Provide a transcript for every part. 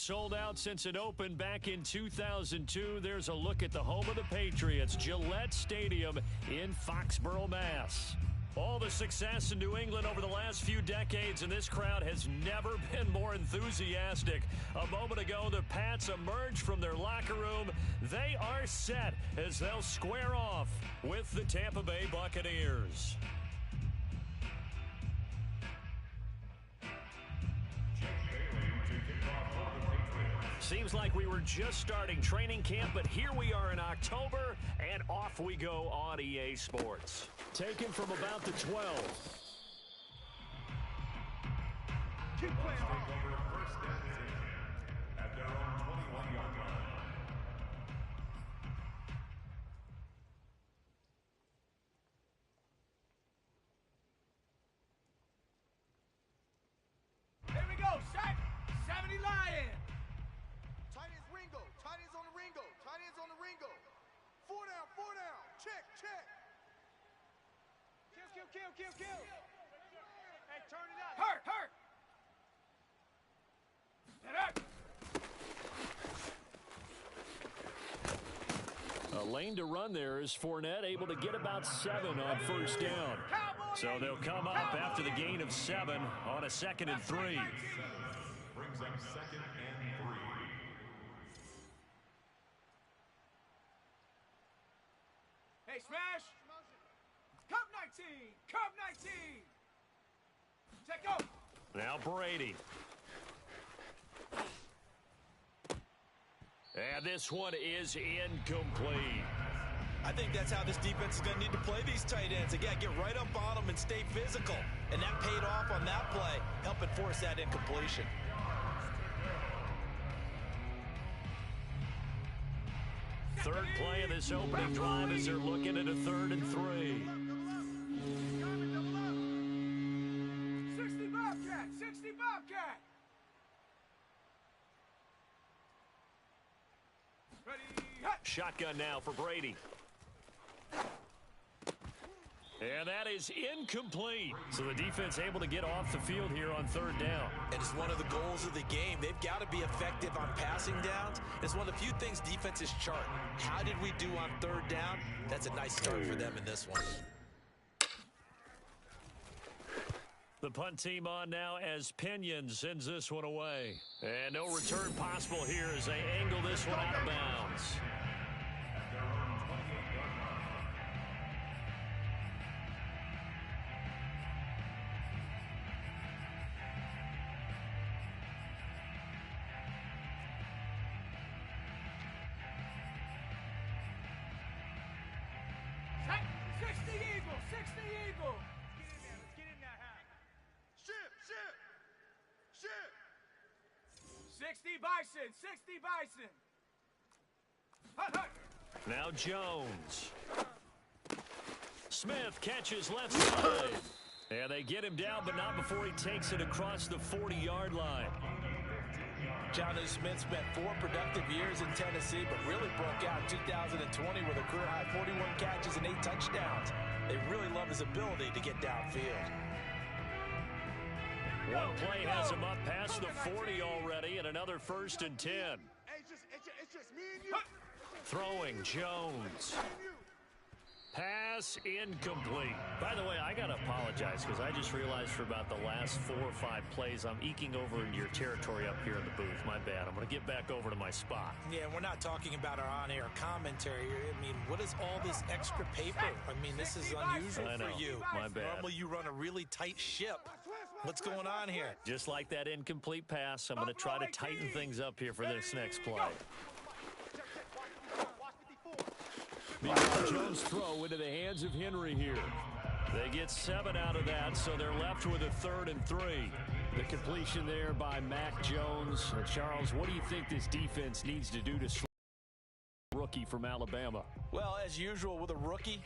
sold out since it opened back in 2002. There's a look at the home of the Patriots, Gillette Stadium in Foxborough, Mass. All the success in New England over the last few decades, and this crowd has never been more enthusiastic. A moment ago, the Pats emerged from their locker room. They are set as they'll square off with the Tampa Bay Buccaneers. Seems like we were just starting training camp, but here we are in October, and off we go on EA Sports. Taken from about the 12. Keep playing. First down at their own 21-yard line. Here we go, set. 70 Lion. Tight ends Ringo. Tight ends on the Ringo. Tight ends on the Ringo. Four down, four down. Check, check. Kill. Hey, turn it up. Hurt. A lane to run there is Fournette able to get about 7 on first down. So they'll come up after the gain of 7 on a 2nd and 3. Brings up 2nd and 3. Hey, smash. Curve 19. Curve 19. Check out. Now Brady. And this one is incomplete. I think that's how this defense is going to need to play these tight ends. They got to get right up on them and stay physical. And that paid off on that play, helping force that incompletion. Third play of this opening drive as they're looking at a 3rd and 3. 60 Bobcat. 60 Bobcat. Ready. Shotgun now for Brady. And that is incomplete. So the defense able to get off the field here on 3rd down. And it's one of the goals of the game. They've got to be effective on passing downs. It's one of the few things defenses chart. How did we do on 3rd down? That's a nice start for them in this one. The punt team on now as Pinion sends this one away. And no return possible here as they angle this one out of bounds. Bison, 60 Bison. Hut. Now Jones. Smith catches left side. And they get him down, but not before he takes it across the 40-yard line. Jonnu Smith spent 4 productive years in Tennessee, but really broke out in 2020 with a career-high 41 catches and 8 touchdowns. They really love his ability to get downfield. One play has him up past the 40 already, and another 1st and 10. Hey, it's just me and you. Throwing Jones. Pass incomplete. By the way, I got to apologize because I just realized for about the last 4 or 5 plays, I'm eking over into your territory up here in the booth. My bad. I'm going to get back over to my spot. Yeah, we're not talking about our on-air commentary. I mean, what is all this extra paper? I mean, this is unusual for you. My bad. Normally you run a really tight ship. What's going on here? Just like that incomplete pass, I'm going to try to tighten things up here for this next play. Meanwhile, Jones' throw into the hands of Henry here. They get 7 out of that, so they're left with a 3rd and 3. The completion there by Mac Jones. Charles, what do you think this defense needs to do to slow the rookie from Alabama? Well, as usual with a rookie,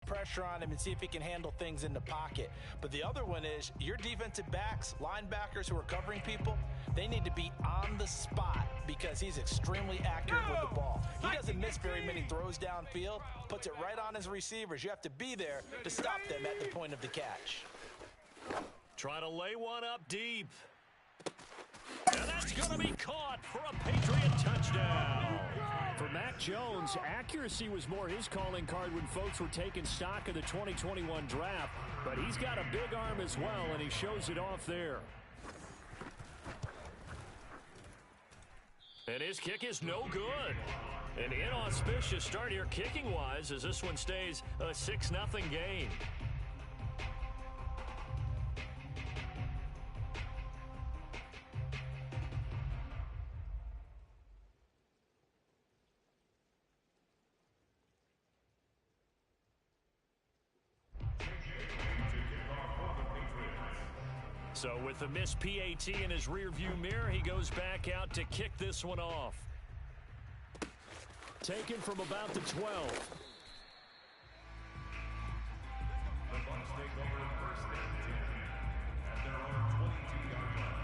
pressure on him and see if he can handle things in the pocket. But the other one is your defensive backs, linebackers who are covering people, they need to be on the spot because he's extremely accurate with the ball. He doesn't miss very many throws downfield, puts it right on his receivers. You have to be there to stop them at the point of the catch. Trying to lay one up deep. And that's good. Jones, accuracy was more his calling card when folks were taking stock of the 2021 draft, but he's got a big arm as well, and he shows it off there. And his kick is no good. An inauspicious start here kicking-wise as this one stays a 6-0 game. So with the missed PAT in his rearview mirror, he goes back out to kick this one off. Taken from about the 12. The Bucs take over first and 10 at their own 22-yard line.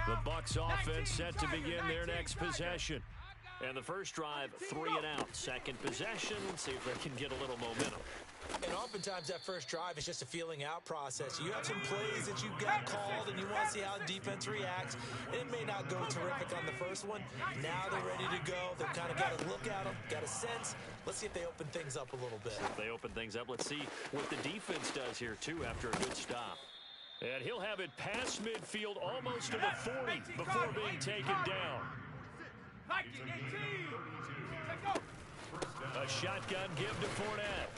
The Bucs offense set to begin their next possession. And the first drive, 3 and out. Second possession, see if they can get a little momentum. And oftentimes that first drive is just a feeling out process. You have some plays that you got called and you want to see how the defense reacts. It may not go terrific on the first one. Now they're ready to go. They've kind of got a look at them, got a sense. Let's see if they open things up a little bit. If they open things up, let's see what the defense does here, too, after a good stop. And he'll have it past midfield almost to the 40 before being taken down. A shotgun give to Fournette.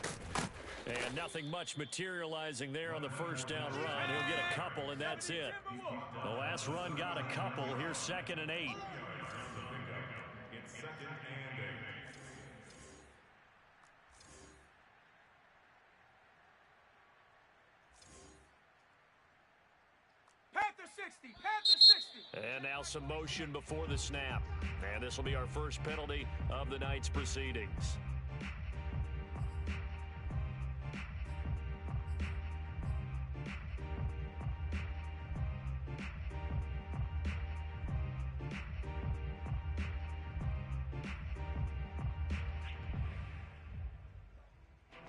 And nothing much materializing there on the first down run. He'll get a couple, and that's it. The last run got a couple. Here's 2nd and 8. It's 2nd and 8. Panther 60, Panther 60. And now some motion before the snap. And this will be our first penalty of the night's proceedings.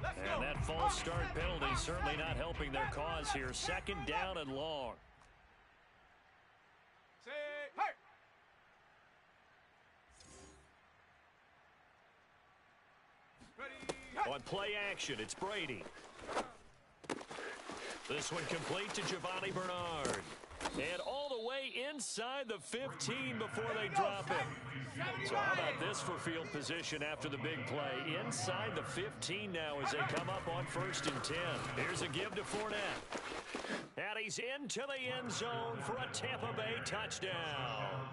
And that false start penalty certainly not helping their cause here. 2nd down and long. On play action, it's Brady. This one complete to Giovanni Bernard. And all the way inside the 15 before they drop it. So how about this for field position after the big play? Inside the 15 now as they come up on 1st and 10. Here's a give to Fournette. And he's into the end zone for a Tampa Bay touchdown.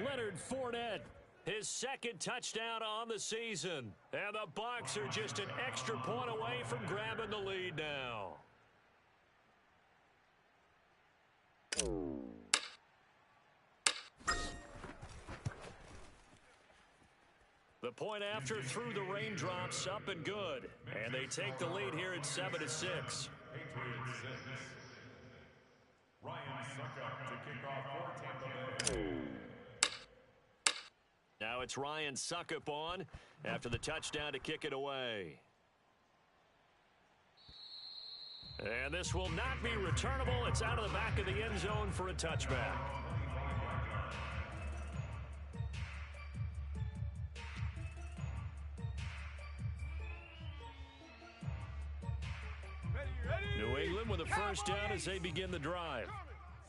Leonard Fournette, his 2nd touchdown on the season. And the Bucs are just an extra point away from grabbing the lead now. The point after through the raindrops, up and good. And they take the lead here at 7-6. Patriots 6. Ryan Suckup to kick off for Tampa Bay. Now it's Ryan Suckup on after the touchdown to kick it away. And this will not be returnable. It's out of the back of the end zone for a touchback. New England with a first down as they begin the drive.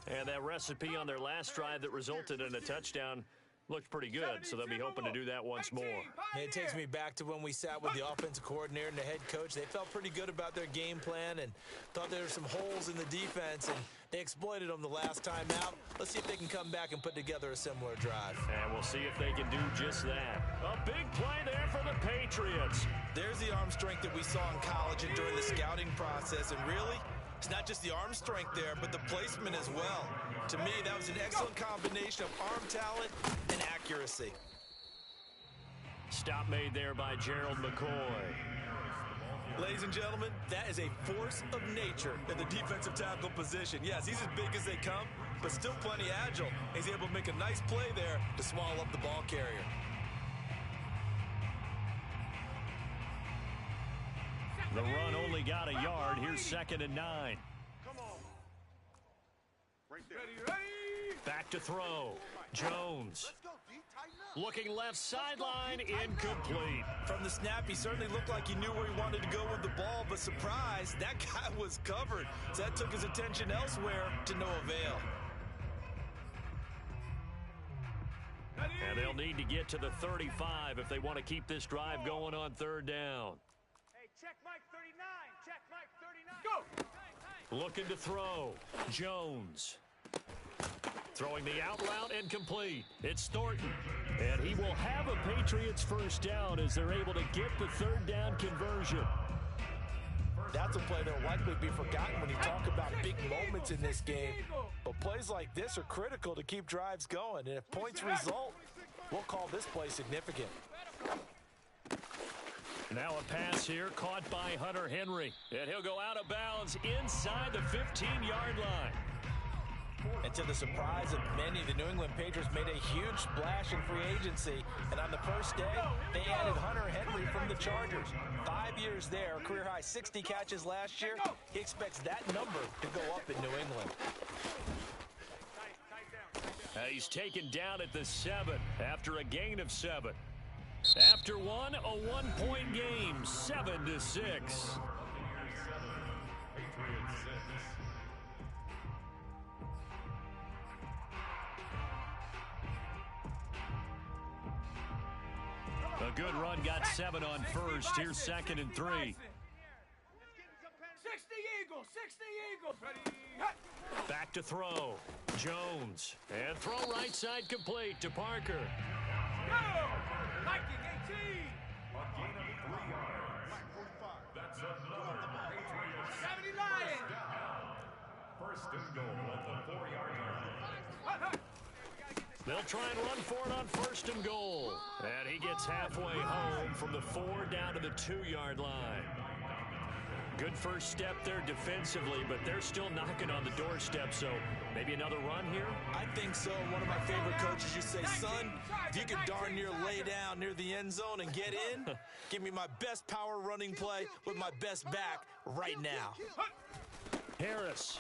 And that recipe on their last drive that resulted in a touchdown looked pretty good, so they'll be hoping to do that once more. It takes me back to when we sat with the offensive coordinator and the head coach. They felt pretty good about their game plan and thought there were some holes in the defense, and they exploited them the last time out. Let's see if they can come back and put together a similar drive. And we'll see if they can do just that. A big play there for the Patriots. There's the arm strength that we saw in college and during the scouting process, and really, it's not just the arm strength there, but the placement as well. To me, that was an excellent combination of arm talent and accuracy. Stop made there by Gerald McCoy. Ladies and gentlemen, that is a force of nature in the defensive tackle position. Yes, he's as big as they come, but still plenty agile. He's able to make a nice play there to swallow up the ball carrier. The run only got a yard. Here's 2nd and 9. Come on. Right there. Ready. Back to throw. Jones. Let's go, D. Tighten up. Looking left sideline, incomplete. From the snap, he certainly looked like he knew where he wanted to go with the ball, but surprise, that guy was covered. So that took his attention elsewhere to no avail. And they'll need to get to the 35 if they want to keep this drive going on 3rd down. Hey, check Mike 39. Check Mike 39. Go. Looking to throw. Jones. Throwing the out route and complete. It's Thornton. And he will have a Patriots first down as they're able to get the 3rd down conversion. That's a play that will likely be forgotten when you talk about big moments in this game. But plays like this are critical to keep drives going. And if points result, we'll call this play significant. Now a pass here caught by Hunter Henry. And he'll go out of bounds inside the 15-yard line. And to the surprise of many, the New England Patriots made a huge splash in free agency. And on the first day, they added Hunter Henry from the Chargers. 5 years there, career-high 60 catches last year. He expects that number to go up in New England. He's taken down at the 7 after a gain of 7. After one, a 1-point game, 7-6. A good run got 7 on first. Here's 2nd and 3. 60 Eagles. 60 Eagles. Ready. Back to throw. Jones. And throw right side complete to Parker. Go. Viking 18. A gain of 3 yards. That's another Patriots 70 Lions. down. 1st and goal at the 4-yard line. They'll try and run for it on 1st and goal. And he gets halfway home from the 4 down to the 2-yard line. Good first step there defensively, but they're still knocking on the doorstep, so maybe another run here? I think so. One of my favorite coaches used to say, son, if you could darn near lay down near the end zone and get in, give me my best power running play with my best back right now. Harris.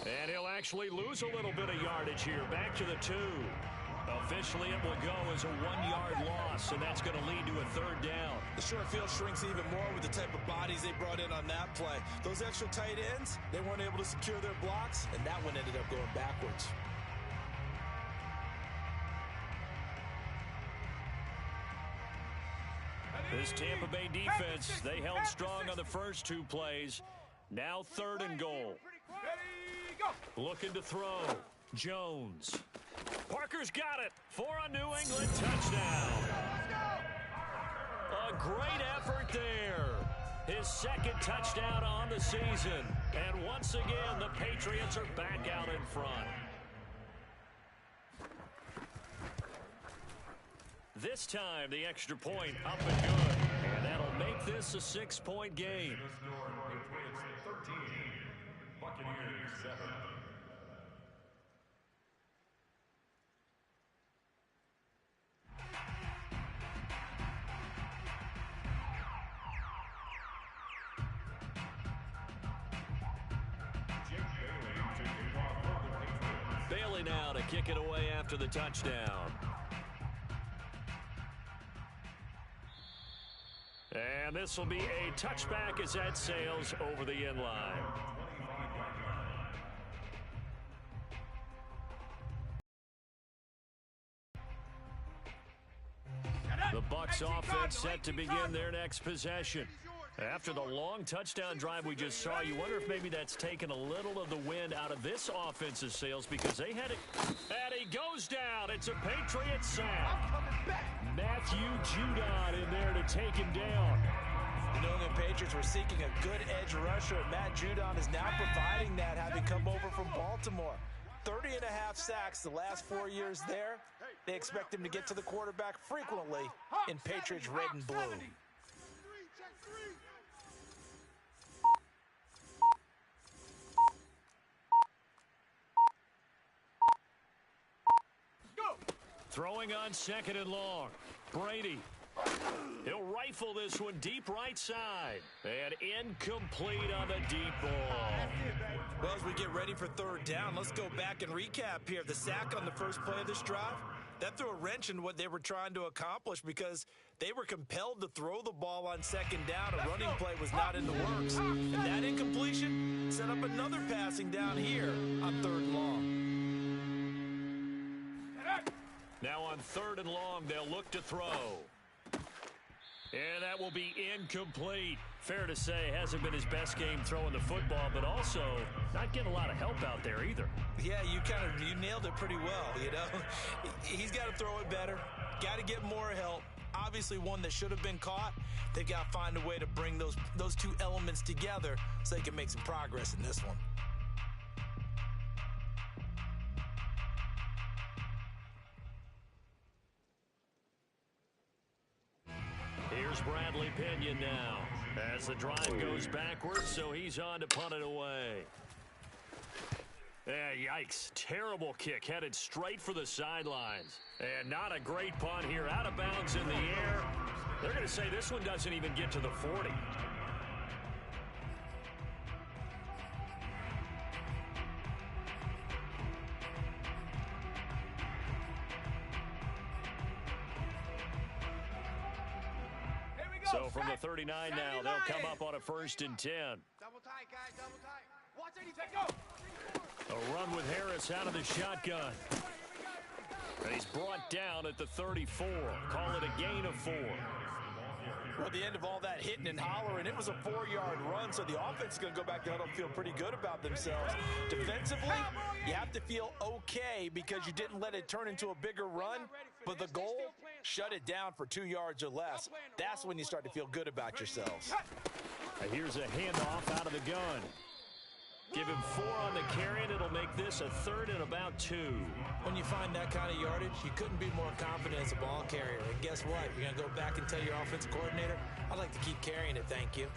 And he'll actually lose a little bit of yardage here. Back to the 2. Officially, it will go as a 1-yard loss, and that's going to lead to a 3rd down. The short field shrinks even more with the type of bodies they brought in on that play. Those extra tight ends, they weren't able to secure their blocks, and that one ended up going backwards. This Tampa Bay defense, they held strong on the first 2 plays. Now 3rd and goal. Ready. Go. Looking to throw. Jones. Parker's got it for a New England touchdown. A great effort there. His 2nd touchdown on the season. And once again, the Patriots are back out in front. This time, the extra point up and good. And that'll make this a 6-point game. The score, Patriots 13, Buccaneers 7. Bailey now to kick it away after the touchdown. And this will be a touchback as that sails over the end line. The Bucs offense set to begin their next possession. After the long touchdown drive we just saw, you wonder if maybe that's taken a little of the wind out of this offensive sails because they had it. And he goes down. It's a Patriot sack. Matthew Judon in there to take him down. The New England Patriots were seeking a good edge rusher, and Matt Judon is now providing that, having come over from Baltimore. 30.5 sacks the last 4 years there. They expect him to get to the quarterback frequently in Patriots red and blue. Throwing on 2nd and long. Brady. He'll rifle this one deep right side. And incomplete on the deep ball. Well, as we get ready for 3rd down, let's go back and recap here. The sack on the first play of this drive, that threw a wrench in what they were trying to accomplish because they were compelled to throw the ball on 2nd down. A running play was not in the works. And that incompletion set up another passing down here on 3rd and long. Now on 3rd and long, they'll look to throw. And that will be incomplete. Fair to say, hasn't been his best game throwing the football, but also not getting a lot of help out there either. Yeah, you nailed it pretty well, you know. He's got to throw it better. Got to get more help. Obviously one that should have been caught. They've got to find a way to bring those two elements together so they can make some progress in this one. Here's Bradley Pinion now as the drive goes backwards, so he's on to punt it away. Yikes. Terrible kick headed straight for the sidelines. And not a great punt here. Out of bounds in the air. They're going to say this one doesn't even get to the 40. So from the 39 now, they'll come up on a 1st and 10. Double tight, guys, double tight. Watch it, take go. A run with Harris out of the shotgun. And he's brought down at the 34. Call it a gain of 4. Well, at the end of all that hitting and hollering, it was a 4-yard run, so the offense is going to go back to huddle and feel pretty good about themselves. Defensively, you have to feel okay because you didn't let it turn into a bigger run, but the goal, shut it down for 2 yards or less. That's when you start to feel good about yourselves. Here's a handoff out of the gun. Give him 4 on the carry, and it'll make this a 3rd and about 2. When you find that kind of yardage, you couldn't be more confident as a ball carrier. And guess what? You're going to go back and tell your offensive coordinator, I'd like to keep carrying it, thank you.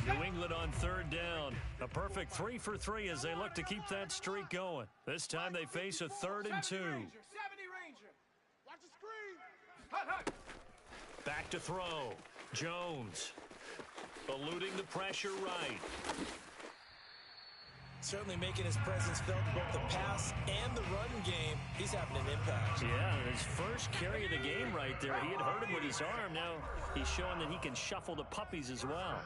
New England on 3rd down. A perfect 3 for 3 as they look to keep that streak going. This time they face a 3rd and 2. 70 Ranger. Watch the screen. Hut, hut. Back to throw. Jones. Eluding the pressure right. Certainly making his presence felt in both the pass and the run game. He's having an impact. Yeah, his first carry of the game right there. He had hurt him with his arm. Now he's showing that he can shuffle the puppies as well.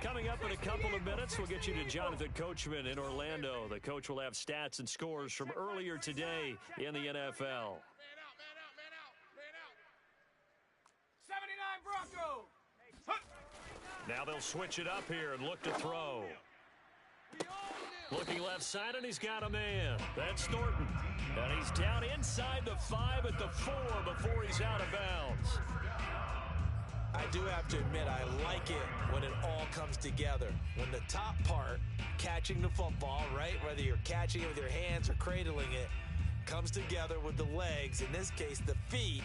Coming up in a couple of minutes, we'll get you to Jonathan Coachman in Orlando. The coach will have stats and scores from earlier today in the NFL. Man out, man out. 79 Broncos. Now they'll switch it up here and look to throw. Looking left side, and he's got a man. That's Norton. And he's down inside the 5 at the 4 before he's out of bounds. I do have to admit, I like it when it all comes together. When the top part, catching the football, right, whether you're catching it with your hands or cradling it, comes together with the legs, in this case the feet,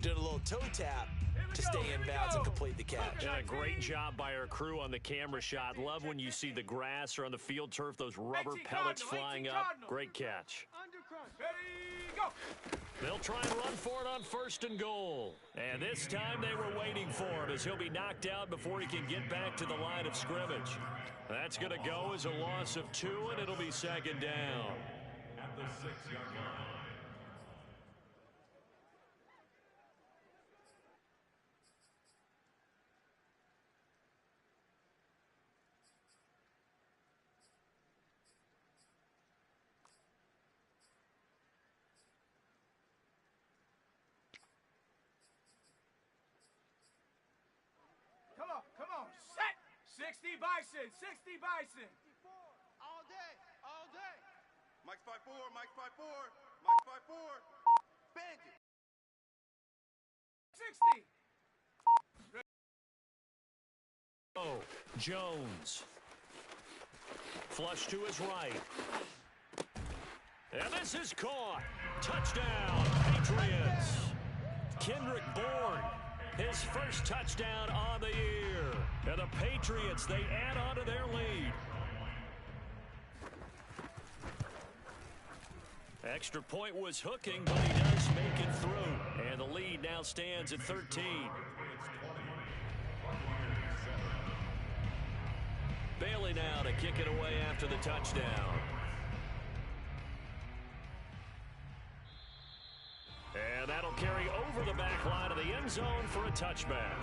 did a little toe tap to stay in bounds and complete the catch. Yeah, great job by our crew on the camera shot. Love when you see the grass or on the field turf, those rubber pellets flying up. Great catch. Ready, go. They'll try and run for it on 1st and goal. And this time they were waiting for him as he'll be knocked out before he can get back to the line of scrimmage. That's going to go as a loss of 2, and it'll be 2nd down. At the 6-yard line. Come on. Set. 60 Bison. 60 Bison. All day, all day. Mike's 5'4", Mike's 5'4", Mike's 5'4". Bend it. 60. Oh, Jones. Flush to his right. And this is caught. Touchdown, Patriots. Kendrick Bourne, his first touchdown on the year. And the Patriots, they add on to their lead. Extra point was hooking, but he does make it through. And the lead now stands at 13. Bailey now to kick it away after the touchdown. And that'll carry over the back line of the end zone for a touchback.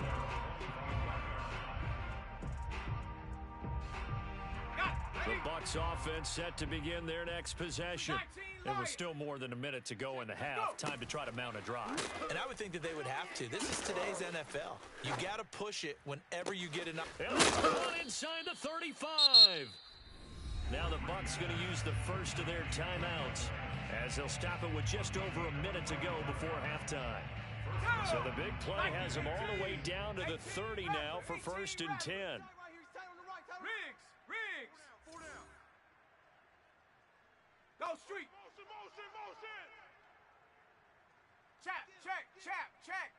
The Bucs offense set to begin their next possession. It was still more than a minute to go in the half. Time to try to mount a drive. And I would think that they would have to. This is today's NFL. You got to push it whenever you get enough. And it's gone inside the 35. Now the Bucs going to use the first of their timeouts, as they'll stop it with just over a minute to go before halftime. So the big play has them all the way down to the 30 now for 1st and 10. Riggs. Go street. Motion. Check.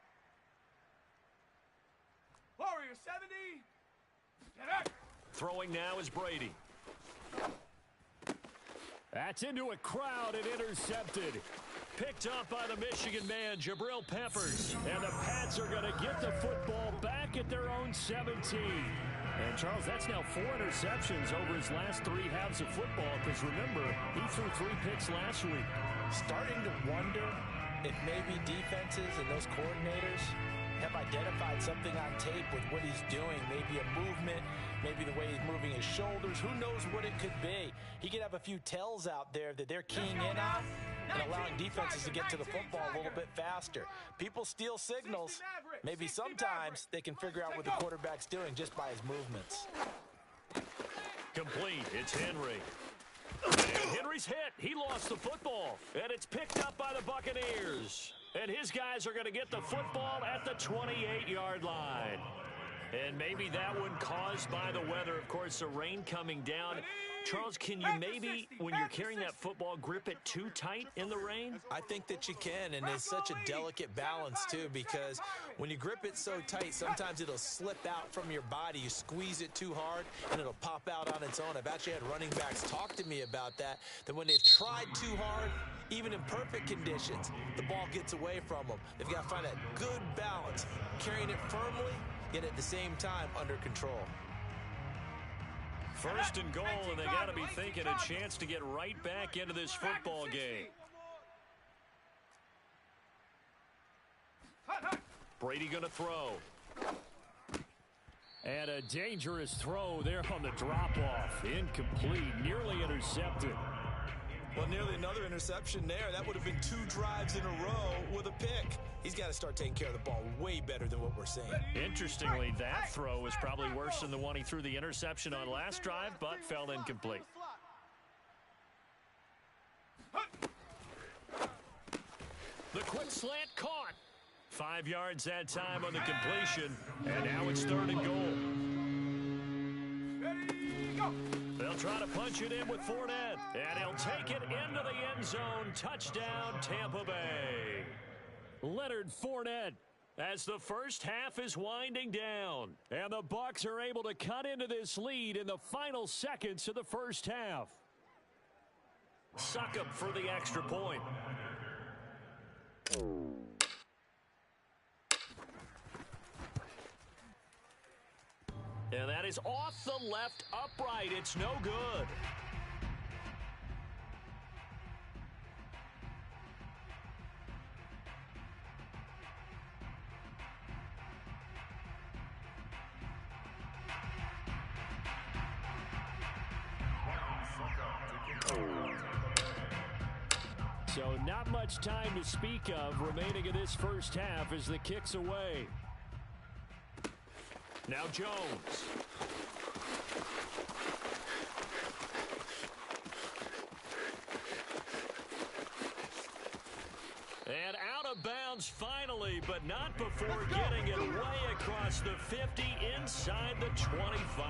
Warrior 70. Get up. Throwing now is Brady. That's into a crowd and intercepted. Picked up by the Michigan man, Jabril Peppers. And the Pats are going to get the football back at their own 17. And, Charles, that's now 4 interceptions over his last 3 halves of football, because, remember, he threw 3 picks last week. Starting to wonder if maybe defenses and those coordinators have identified something on tape with what he's doing, maybe a movement, maybe the way he's moving his shoulders. Who knows what it could be? He could have a few tells out there that they're keying in on and allowing defenses to get to the football a little bit faster. People steal signals. Maybe sometimes they can figure out what the quarterback's doing just by his movements. Complete. It's Henry. And Henry's hit. He lost the football. And it's picked up by the Buccaneers. And his guys are going to get the football at the 28-yard line. And maybe that one caused by the weather. Of course, the rain coming down. Charles, can you maybe, when you're carrying that football, grip it too tight in the rain? I think that you can, and it's such a delicate balance, too, because when you grip it so tight, sometimes it'll slip out from your body. You squeeze it too hard, and it'll pop out on its own. I've actually had running backs talk to me about that when they've tried too hard, even in perfect conditions, the ball gets away from them. They've got to find that good balance, carrying it firmly, yet at the same time under control. 1st and goal, and they got to be thinking a chance to get right back into this football game. Brady going to throw. And a dangerous throw there on the drop-off. Incomplete, nearly intercepted. Well, nearly another interception there. That would have been 2 drives in a row with a pick. He's got to start taking care of the ball way better than what we're seeing. Interestingly, that throw was probably worse than the one he threw the interception on last drive, but fell incomplete. The quick slant caught. 5 yards that time on the completion, and now it's 3rd and goal. They'll try to punch it in with Fournette, and he'll take it into the end zone. Touchdown, Tampa Bay. Leonard Fournette, as the first half is winding down, and the Bucs are able to cut into this lead in the final seconds of the first half. Succop for the extra point. And that is off the left upright. It's no good. So not much time to speak of remaining in this first half as the kick's away. Now Jones. And out of bounds finally, but not before getting it way across the 50 inside the 25.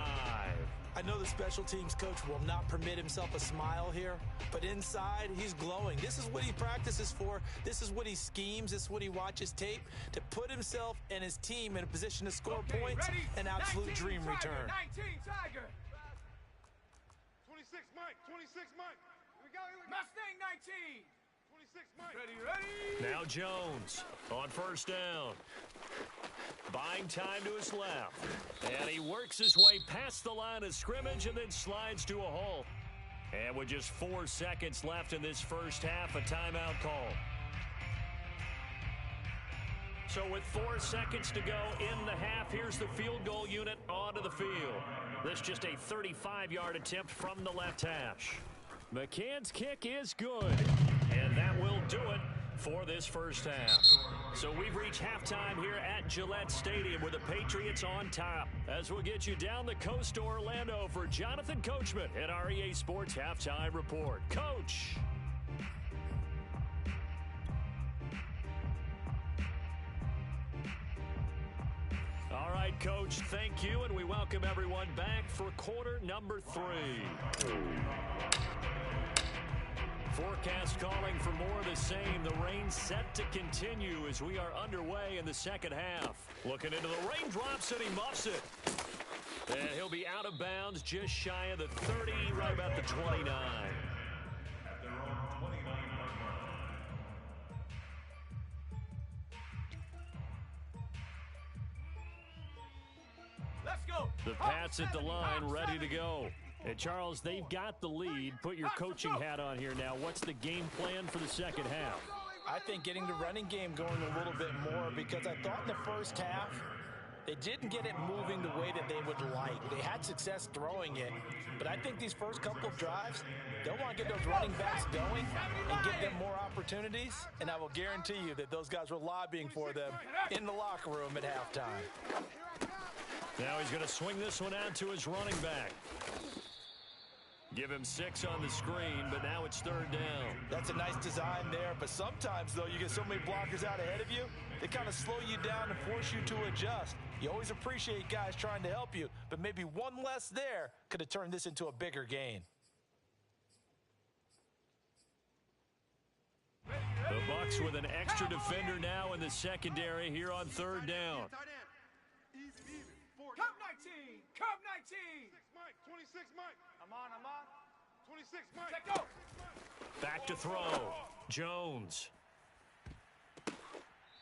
I know the special teams coach will not permit himself a smile here, but inside, he's glowing. This is what he practices for. This is what he schemes. This is what he watches tape to put himself and his team in a position to score points. Ready? An absolute 19, dream Tiger, return. 19, Tiger. 26 Mike, 26 Mike. Here we go. Mustang 19. 26 Mike. Ready. Now Jones on first down. Buying time to his left. And he works his way past the line of scrimmage and then slides to a hole. And with just 4 seconds left in this first half, a timeout call. So with 4 seconds to go in the half, here's the field goal unit onto the field. This just a 35-yard attempt from the left hash. McCann's kick is good. And that will do it for this first half. So we've reached halftime here at Gillette Stadium with the Patriots on top. As we'll get you down the coast to Orlando for Jonathan Coachman at our EA Sports Halftime Report. Coach. All right, Coach, thank you, and we welcome everyone back for quarter number 3. Forecast calling for more of the same. The rain set to continue as we are underway in the second half. Looking into the raindrops, and he muffs it. And he'll be out of bounds just shy of the 30, right about the 29. At their own 29-yard line. Let's go. The Pats at the line, ready to go. And, Charles, they've got the lead. Put your coaching hat on here now. What's the game plan for the second half? I think getting the running game going a little bit more, because I thought in the first half they didn't get it moving the way that they would like. They had success throwing it, but I think these first couple of drives, they'll want to get those running backs going and give them more opportunities, and I will guarantee you that those guys were lobbying for them in the locker room at halftime. Now he's going to swing this one out to his running back. Give him 6 on the screen, but now it's third down. That's a nice design there, but sometimes, though, you get so many blockers out ahead of you, they kind of slow you down and force you to adjust. You always appreciate guys trying to help you, but maybe one less there could have turned this into a bigger gain. The Bucs with an extra defender now in the secondary here on third down. Come 19. Come 19. 26 Mike, 26 Mike. I'm on. 26 Mike. Let go. Back to throw. Jones.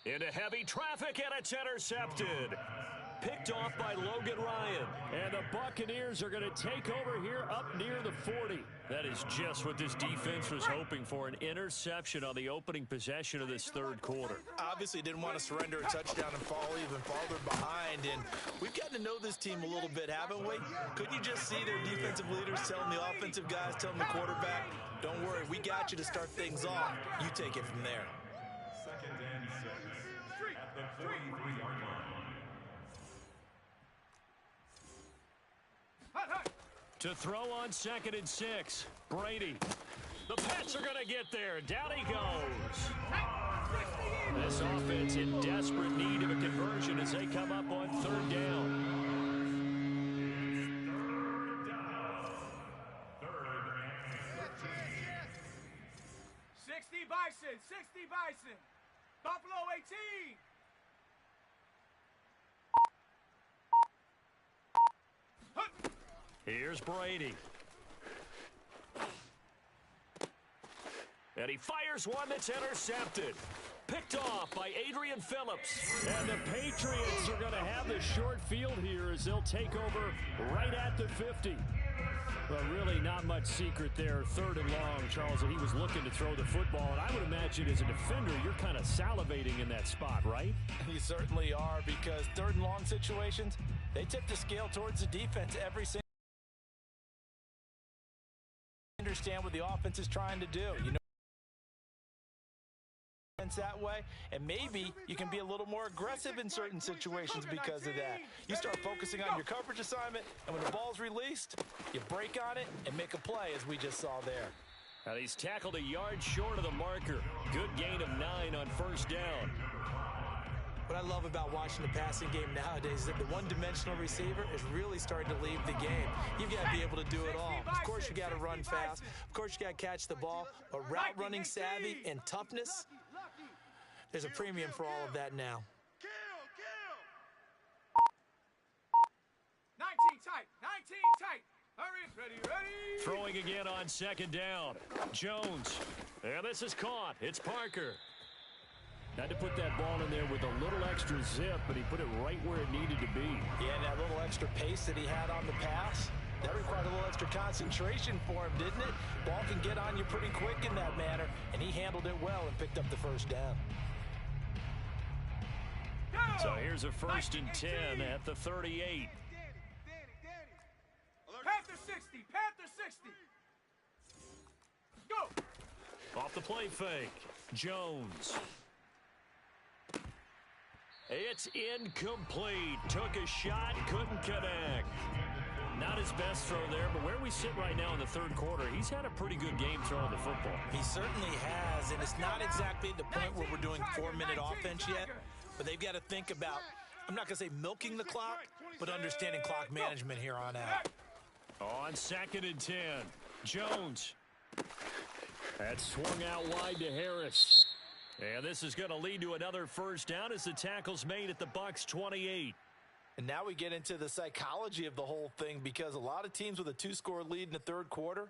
Into heavy traffic, and it's intercepted. Picked off by Logan Ryan. And the Buccaneers are going to take over here up near the 40. That is just what this defense was hoping for, an interception on the opening possession of this third quarter. Obviously didn't want to surrender a touchdown and fall even farther behind, and we've gotten to know this team a little bit, haven't we? Couldn't you just see their defensive leaders telling the offensive guys, telling the quarterback, don't worry, we got you to start things off. You take it from there. Second and 6 at the 43-yard line. To throw on second and 6, Brady. The Pats are going to get there. Down he goes. This offense in desperate need of a conversion as they come up on third down. Third and 60 Bison. 60 Bison. Buffalo 18. Here's Brady. And he fires one that's intercepted. Picked off by Adrian Phillips. And the Patriots are going to have the short field here as they'll take over right at the 50. Well, really not much secret there. Third and long, Charles, and he was looking to throw the football. And I would imagine as a defender, you're kind of salivating in that spot, right? You certainly are, because third and long situations, they tip the scale towards the defense every single. Understand what the offense is trying to do. You know, that way, and maybe you can be a little more aggressive in certain situations because of that. You start focusing on your coverage assignment, and when the ball's released, you break on it and make a play, as we just saw there. And he's tackled a yard short of the marker. Good gain of 9 on first down. What I love about watching the passing game nowadays is that the one-dimensional receiver is really starting to leave the game. You've got to be able to do it all. Of course, you got to run fast. Of course, you got to catch the ball. But route running savvy and toughness, there's a premium for all of that now. 19 tight. 19 tight. Hurry. Ready. Throwing again on second down. Jones. And this is caught. It's Parker. Had to put that ball in there with a little extra zip, but he put it right where it needed to be. Yeah, and that little extra pace that he had on the pass, that required a little extra concentration for him, didn't it? Ball can get on you pretty quick in that manner, and he handled it well and picked up the first down. So here's a 1st and 10 at the 38. Panther 60. Panther 60. Go. Off the play fake. Jones. It's incomplete. Took a shot, couldn't connect. Not his best throw there, but where we sit right now in the third quarter, he's had a pretty good game throwing the football. He certainly has, and it's not exactly the point where we're doing 4-minute offense yet, but they've got to think about, I'm not going to say milking the clock, but understanding clock management here on out. On 2nd and 10, Jones. That swung out wide to Harris. And this is going to lead to another first down as the tackle's made at the Bucs 28. And now we get into the psychology of the whole thing, because a lot of teams with a 2-score lead in the third quarter,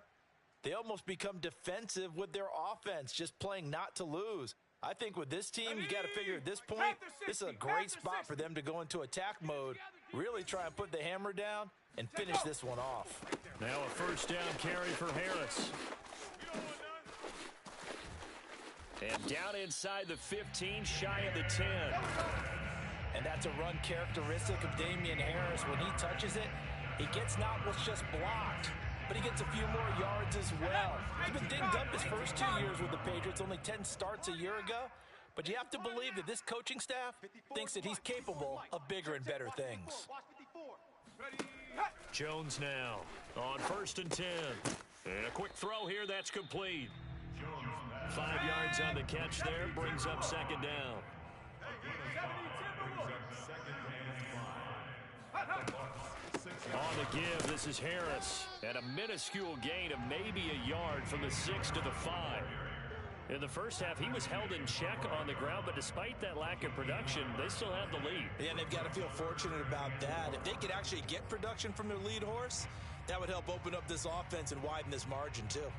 they almost become defensive with their offense, just playing not to lose. I think with this team, you got to figure at this point, this is a great spot for them to go into attack mode, really try and put the hammer down and finish this one off. Now a first down carry for Harris. And down inside the 15, shy of the 10. And that's a run characteristic of Damian Harris. When he touches it, he gets not what's just blocked, but he gets a few more yards as well. He's been dinged up his first 2 years with the Patriots, only 10 starts a year ago. But you have to believe that this coaching staff thinks that he's capable of bigger and better things. Jones now on 1st and 10. And a quick throw here, that's complete. 5 yards on the catch there, brings up 2nd down. On the give, this is Harris. And a minuscule gain of maybe a yard from the 6 to the 5. In the first half, he was held in check on the ground, but despite that lack of production, they still have the lead. Yeah, and they've got to feel fortunate about that. If they could actually get production from their lead horse, that would help open up this offense and widen this margin too.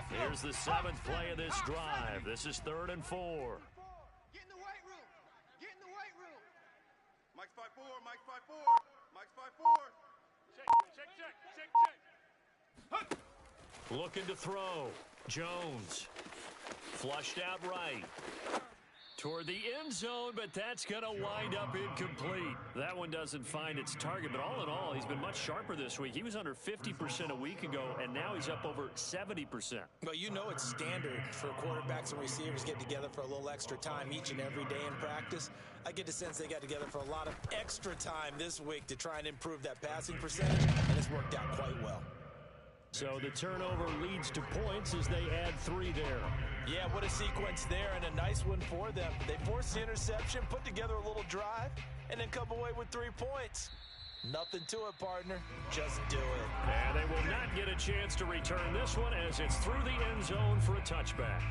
Here's the 7th play of this drive. This is 3rd and 4. Get in the weight room. Get in the weight room. Mike's 5'4", Mike's 5'4", Mike's 5'4". Check. Looking to throw. Jones. Flushed out right. Toward the end zone, but that's going to wind up incomplete. That one doesn't find its target, but all in all, he's been much sharper this week. He was under 50% a week ago, and now he's up over 70%. Well, you know it's standard for quarterbacks and receivers get together for a little extra time each and every day in practice. I get the sense they got together for a lot of extra time this week to try and improve that passing percentage, and it's worked out quite well. So the turnover leads to points as they add 3 there. Yeah, what a sequence there, and a nice one for them. They forced the interception, put together a little drive, and then come away with 3 points. Nothing to it, partner. Just do it. And they will not get a chance to return this one as it's through the end zone for a touchback.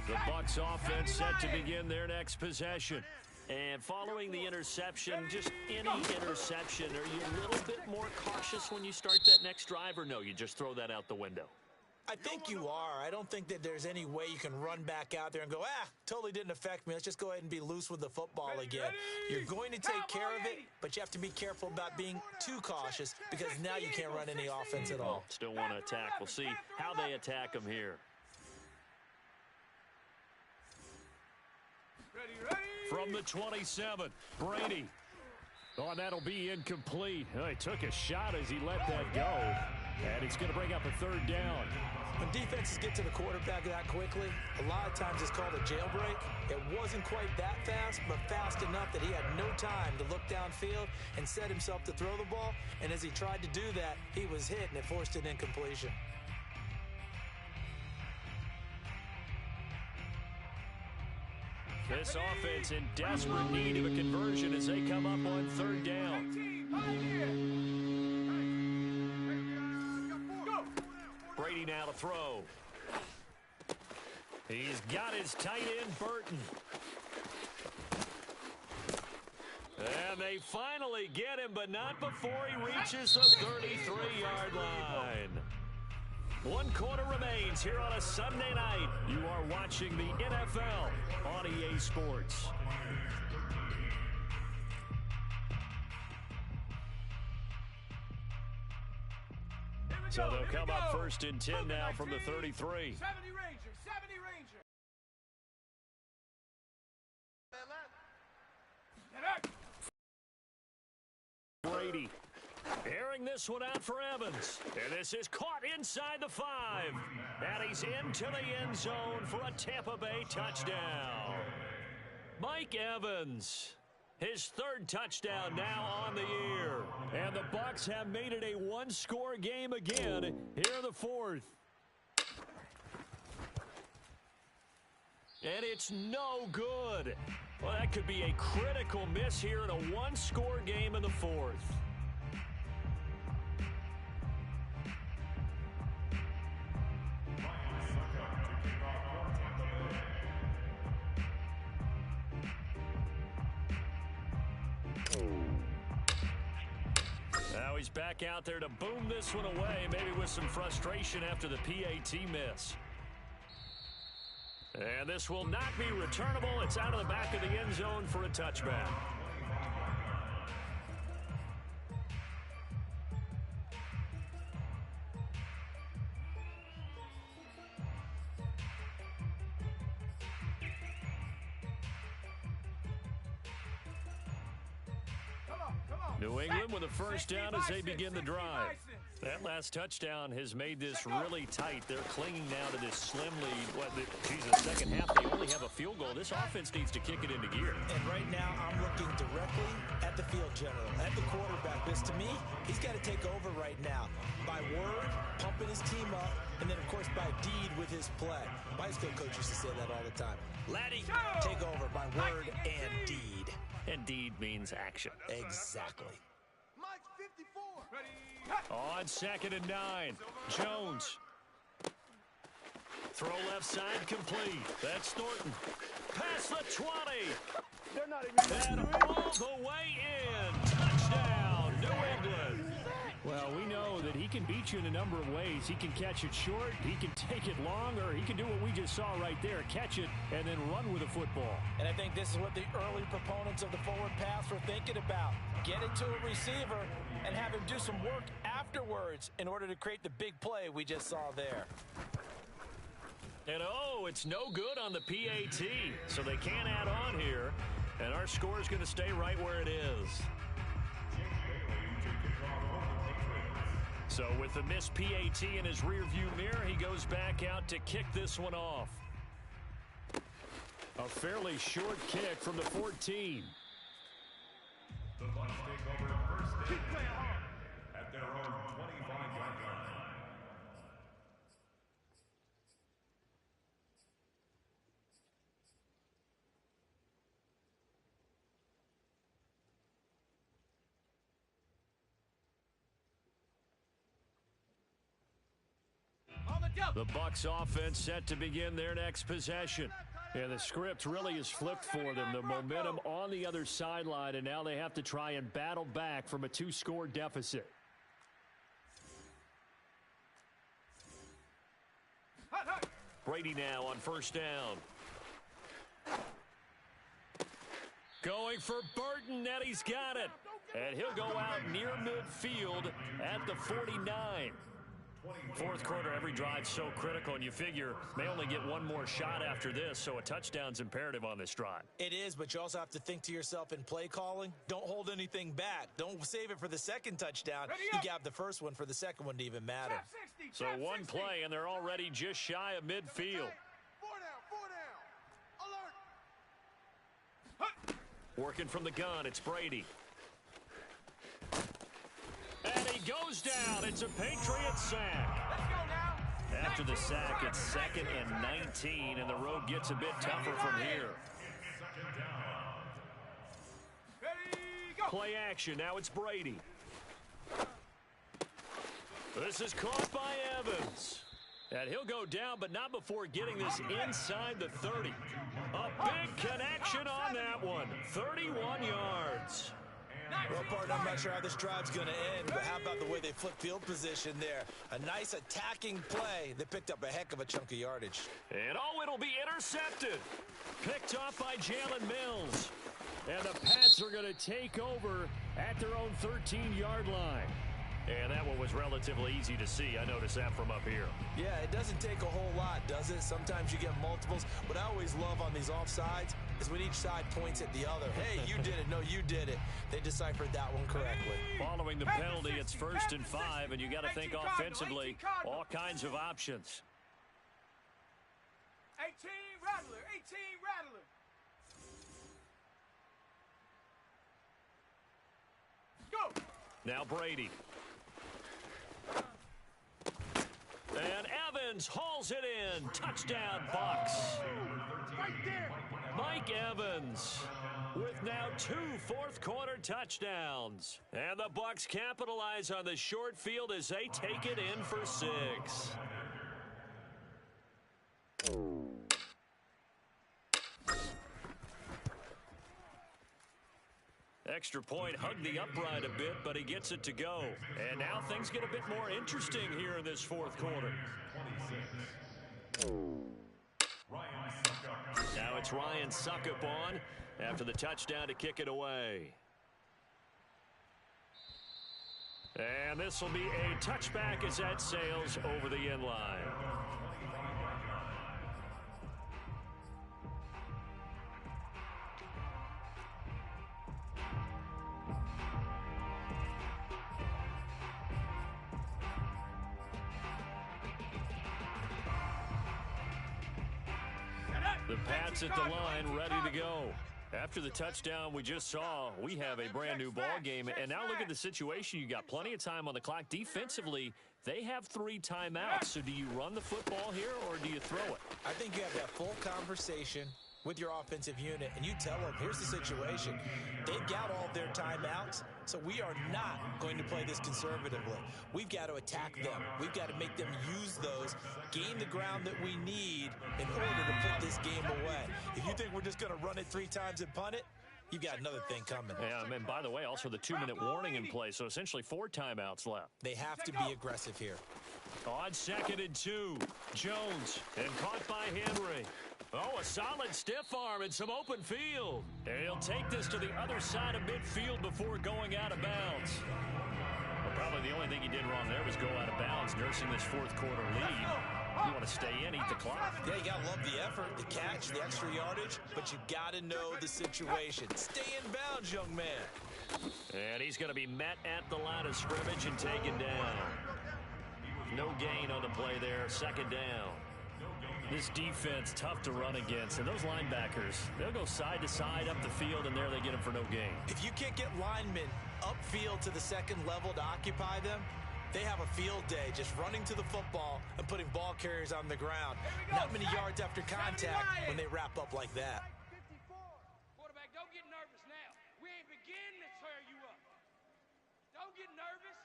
The Bucs offense set to begin their next possession. And following the interception, just any interception, are you a little bit more cautious when you start that next drive, or no, you just throw that out the window? I think you are. I don't think that there's any way you can run back out there and go, totally didn't affect me. Let's just go ahead and be loose with the football again. You're going to take care of it, but you have to be careful about being too cautious, because now you can't run any offense at all. Still want to attack. We'll see how they attack them here. From the 27, Brady. Oh, that'll be incomplete. Oh, he took a shot as he let that go. And it's going to bring up a third down. When defenses get to the quarterback that quickly, a lot of times it's called a jailbreak. It wasn't quite that fast, but fast enough that he had no time to look downfield and set himself to throw the ball. And as he tried to do that, he was hit, and it forced an incompletion. This offense in desperate need of a conversion as they come up on third down. Brady now to throw. He's got his tight end, Burton. And they finally get him, but not before he reaches the 33-yard line. 1 quarter remains here on a Sunday night. You are watching the NFL on EA Sports. So they'll come up first and 10 now from the 33. 70 Ranger, 70 Ranger. Brady airing this one out for Evans. And this is caught inside the 5. And he's into the end zone for a Tampa Bay touchdown. Mike Evans, his 3rd touchdown now on the year. And the Bucs have made it a 1-score game again here in the 4th. And it's no good. Well, that could be a critical miss here in a 1-score game in the 4th. Now he's back out there to boom this one away, maybe with some frustration after the PAT miss. And this will not be returnable. It's out of the back of the end zone for a touchback. New England with a first down as they begin the drive. That last touchdown has made this really tight. They're clinging now to this slim lead. The second half, they only have a field goal. This offense needs to kick it into gear. And right now, I'm looking directly at the field general, at the quarterback. Because to me, he's got to take over right now. By word, pumping his team up, and then, of course, by deed with his play. My high school coach used to say that all the time. Laddie, take over by word and deed. And deed means action. Exactly. Mike 54. On 2nd and 9, Jones. Throw left side complete. That's Thornton. Past the 20. They're not even And all the way in. Touchdown, New England. Well, we know that he can beat you in a number of ways. He can catch it short, he can take it long, or he can do what we just saw right there, catch it and then run with the football. And I think this is what the early proponents of the forward pass were thinking about. Get it to a receiver and have him do some work afterwards in order to create the big play we just saw there. And it's no good on the PAT, so they can't add on here. And our score is going to stay right where it is. So with the missed PAT in his rearview mirror, he goes back out to kick this one off. A fairly short kick from the 14. The Bucs take over first and 10 at their own 25-yard line. The Bucs offense set to begin their next possession. And the script really is flipped for them. The momentum on the other sideline, and now they have to try and battle back from a 2-score deficit. Brady now on first down. Going for Burton, and he's got it. And he'll go out near midfield at the 49. Fourth quarter, every drive's so critical, and you figure may only get one more shot after this, so a touchdown's imperative on this drive. It is, but you also have to think to yourself in play calling, don't hold anything back. Don't save it for the second touchdown. You got the first one for the second one to even matter. So one play, and they're already just shy of midfield. 4 down. Alert. Working from the gun, it's Brady. And he goes down. It's a Patriots sack. Let's go now. After the sack, it's 2nd and 19, and the road gets a bit tougher from here. Ready, go. Play action. Now it's Brady. This is caught by Evans. And he'll go down, but not before getting this inside the 30. A big connection on that one. 31 yards. Well, partner, I'm not sure how this drive's going to end, but how about the way they flip field position there? A nice attacking play that picked up a heck of a chunk of yardage. And it'll be intercepted. Picked off by Jalen Mills. And the Pats are going to take over at their own 13-yard line. And that one was relatively easy to see. I noticed that from up here. Yeah, it doesn't take a whole lot, does it? Sometimes you get multiples. What I always love on these offsides is when each side points at the other. Hey, you did it. No, you did it. They deciphered that one correctly. Following the penalty, it's 1st and 5, and you got to think offensively, all kinds of options. 18 Rattler, 18 Rattler. Go. Now Brady. And Evans hauls it in. Touchdown, Bucs. Right there. Mike Evans with now 2 fourth-quarter touchdowns. And the Bucs capitalize on the short field as they take it in for 6. Extra point hugged the upright a bit, but he gets it to go. And now things get a bit more interesting here in this fourth quarter. Now it's Ryan Suckup on after the touchdown to kick it away. And this will be a touchback as that sails over the end line. The Pats at the line, ready to go. After the touchdown we just saw, we have a brand new ball game. And now look at the situation. You got plenty of time on the clock. Defensively, they have 3 timeouts. So do you run the football here or do you throw it? I think you have that full conversation with your offensive unit, and you tell them, here's the situation. They've got all their timeouts, so we are not going to play this conservatively. We've got to attack them. We've got to make them use those, gain the ground that we need in order to put this game away. If you think we're just going to run it 3 times and punt it, you've got another thing coming. Yeah, and by the way, also the 2-minute warning in play, so essentially 4 timeouts left. They have to be aggressive here. On 2nd and 2, Jones, and caught by Henry. Oh, a solid stiff arm and some open field. And he'll take this to the other side of midfield before going out of bounds. Well, probably the only thing he did wrong there was go out of bounds, nursing this fourth quarter lead. You want to stay in, eat the clock. Yeah, you got to love the effort, the catch, the extra yardage, but you got to know the situation. Stay in bounds, young man. And he's going to be met at the line of scrimmage and taken down. No gain on the play there, 2nd down. This defense, tough to run against. And those linebackers, they'll go side to side up the field, and there they get them for no gain. If you can't get linemen upfield to the 2nd level to occupy them, they have a field day just running to the football and putting ball carriers on the ground. Not many yards after contact when they wrap up like that. Quarterback, don't get nervous now. We ain't beginning to tear you up. Don't get nervous.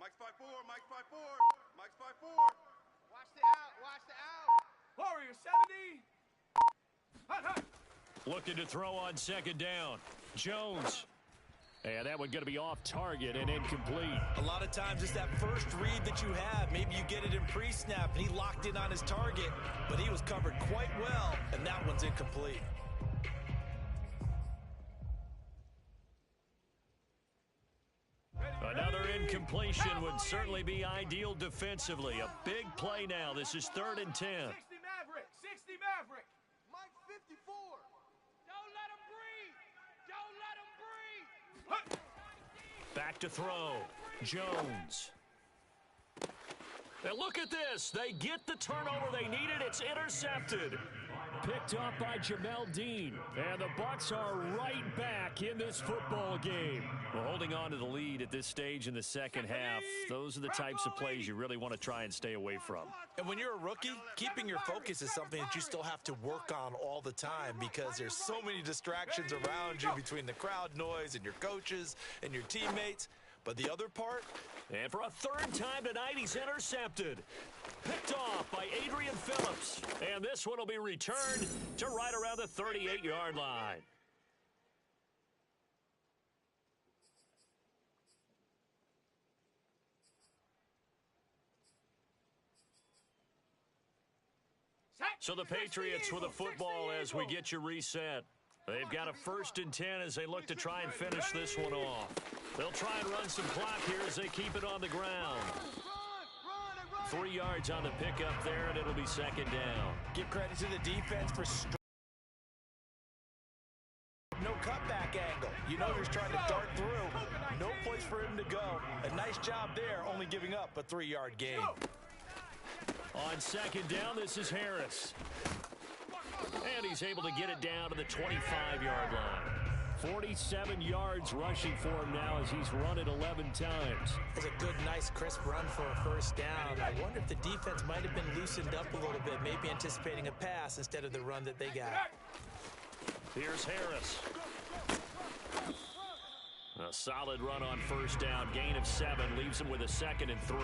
Mike's 5-4, Mike's 5-4, Mike's 5-4. Watch the out, watch the out. Warrior 70. Hut, hut. Looking to throw on 2nd down. Jones. And that one going to be off target and incomplete. A lot of times it's that first read that you have. Maybe you get it in pre-snap, and he locked in on his target, but he was covered quite well, and that one's incomplete. Another incompletion would certainly be ideal defensively. A big play now. This is 3rd and 10. 60 Maverick. 60 Maverick. Mike 54. Don't let him breathe. Don't let him breathe. Back to throw. Jones. And look at this. They get the turnover they needed. It's intercepted. Picked up by Jamel Dean. And the Bucs are right back in this football game. Well, holding on to the lead at this stage in the second half, those are the types of plays you really want to try and stay away from. And when you're a rookie, keeping your focus is something that you still have to work on all the time because there's so many distractions around you between the crowd noise and your coaches and your teammates. But the other part? And for a 3rd time tonight, he's intercepted. Picked off by Adrian Phillips. And this one will be returned to right around the 38-yard line. So the Patriots with a football as we get you reset. They've got a 1st and 10 as they look to try and finish this one off. They'll try and run some clock here as they keep it on the ground. 3 yards on the pickup there, and it'll be 2nd down. Give credit to the defense for no cutback angle. You know he's trying to dart through. No place for him to go. A nice job there, only giving up a 3-yard gain. On 2nd down, this is Harris. And he's able to get it down to the 25-yard line. 47 yards rushing for him now as he's run it 11 times. It's a good, nice, crisp run for a 1st down. I wonder if the defense might have been loosened up a little bit, maybe anticipating a pass instead of the run that they got. Here's Harris. A solid run on 1st down. Gain of 7 leaves him with a 2nd and 3.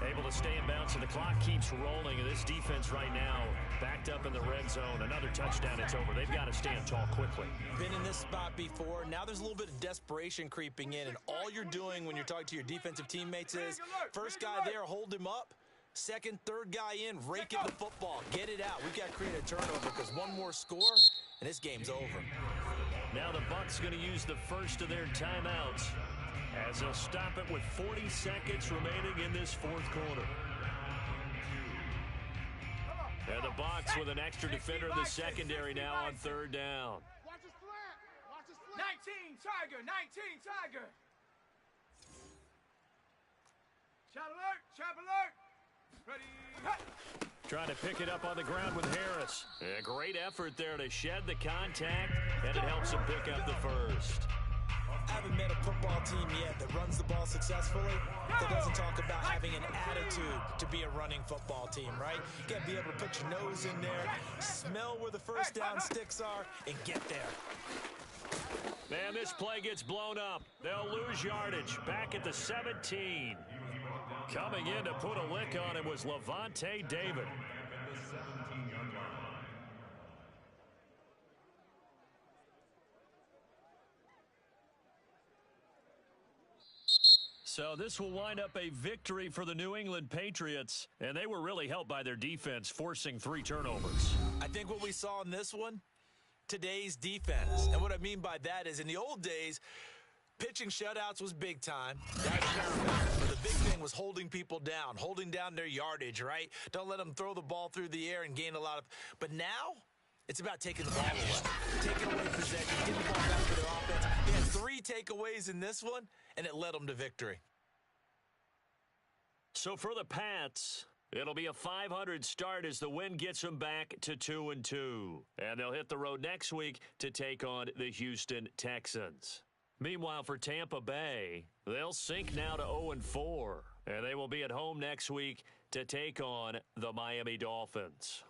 Able to stay in bounds, and the clock keeps rolling. And this defense right now backed up in the red zone. Another touchdown, it's over. They've got to stand tall quickly. Been in this spot before. Now there's a little bit of desperation creeping in, and all you're doing when you're talking to your defensive teammates is first guy there, hold him up. 2nd, 3rd guy in, rake in the football. Get it out. We've got to create a turnover because one more score, and this game's over. Now the Bucs going to use the first of their timeouts as they'll stop it with 40 seconds remaining in this 4th quarter. And the Bucs with an extra defender in the secondary now on 3rd down. Watch his flat. Watch his flat. 19 Tiger. 19 Tiger. Chop alert. Chop alert. Ready. Trying to pick it up on the ground with Harris. A great effort there to shed the contact, and it helps him pick up the 1st. I haven't met a football team yet that runs the ball successfully that doesn't talk about having an attitude to be a running football team, right? You got to be able to put your nose in there, smell where the 1st down sticks are, and get there. Man, this play gets blown up. They'll lose yardage. Back at the 17. Coming in to put a lick on it was Levante David. So this will wind up a victory for the New England Patriots, and they were really helped by their defense, forcing 3 turnovers. I think what we saw in this one, today's defense. And what I mean by that is in the old days, pitching shutouts was big time. That's paramount. But the big thing was holding people down, holding down their yardage, right? Don't let them throw the ball through the air and gain a lot of. But now, it's about taking the ball away. Taking away possession, getting the ball back for their offense. They had 3 takeaways in this one, and it led them to victory. So for the Pats, it'll be a 500 start as the win gets them back to 2-2. And they'll hit the road next week to take on the Houston Texans. Meanwhile, for Tampa Bay, they'll sink now to 0-4, and they will be at home next week to take on the Miami Dolphins.